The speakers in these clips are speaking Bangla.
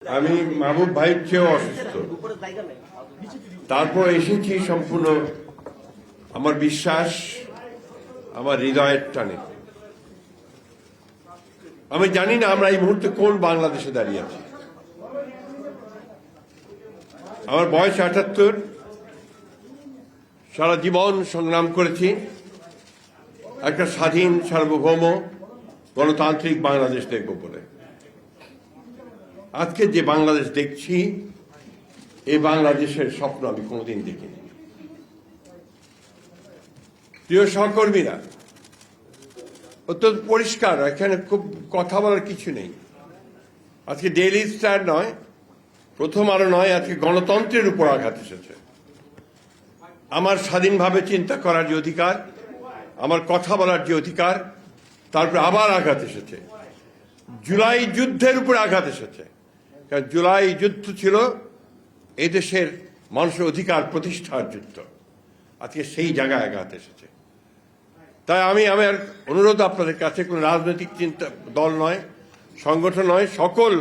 আমি মাহবুব ভাইয়ের চেয়েও অসুস্থ, তারপর এসেছি সম্পূর্ণ আমার বিশ্বাস, আমার হৃদয়ের টানে। আমি জানি না আমরা এই মুহূর্তে কোন বাংলাদেশে দাঁড়িয়ে আছি। আমার বয়স ৭৮, সারা জীবন সংগ্রাম করেছি একটা স্বাধীন, সার্বভৌম, গণতান্ত্রিক বাংলাদেশ দেখব বলে। আজকে যে বাংলাদেশ দেখছি, এই বাংলাদেশের স্বপ্ন আমি কোনোদিন দেখিনি। প্রিয় সহকর্মীরা, অত্যন্ত পরিষ্কার, এখানে খুব কথা বলার কিছু নেই। আজকে ডেইলি স্টার নয়, প্রথম আলো নয়, আজকে গণতন্ত্রের উপর আঘাত এসেছে। আমার স্বাধীনভাবে চিন্তা করার যে অধিকার, আমার কথা বলার যে অধিকার, তারপর আবার আঘাত এসেছে। জুলাই যুদ্ধের উপর আঘাত এসেছে, কারণ জুলাই যুদ্ধ ছিল এই দেশের মানুষের অধিকার প্রতিষ্ঠার যুদ্ধ। আজকে সেই জায়গায় আঘাত এসেছে। তাই আমি আমার অনুরোধ আপনাদের কাছে, কোনো রাজনৈতিক চিন্তা দল নয়, সংগঠন নয়, সকল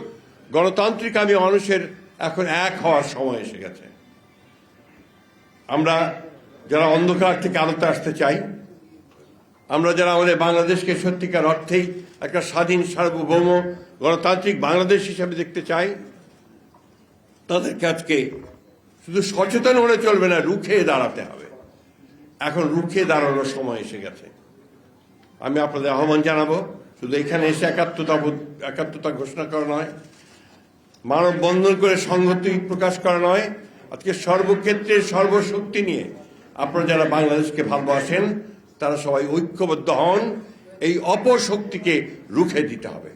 গণতান্ত্রিক আমি মানুষের এখন এক হওয়ার সময় এসে গেছে। আমরা যারা অন্ধকার থেকে আলোতে আসতে চাই, আমরা যারা আমাদের বাংলাদেশকে সত্যিকার অর্থেই একটা স্বাধীন, সার্বভৌম, গণতান্ত্রিক বাংলাদেশ হিসেবে দেখতে চাই, তাদেরকে আজকে শুধু সচেতন হলে চলবে না, রুখে দাঁড়াতে হবে। এখন রুখে দাঁড়ানোর সময় এসে গেছে। আমি আপনাদের আহ্বান জানাবো, শুধু এখানে এসে একাত্মতা ঘোষণা করা নয়, মানববন্ধন করে সংহতি প্রকাশ করা নয়, আজকে সর্বক্ষেত্রে সর্বশক্তি নিয়ে আপনারা যারা বাংলাদেশকে ভালোবাসেন তারা সবাই ঐক্যবদ্ধ হন। এই অপশক্তিকে রুখে দিতে হবে।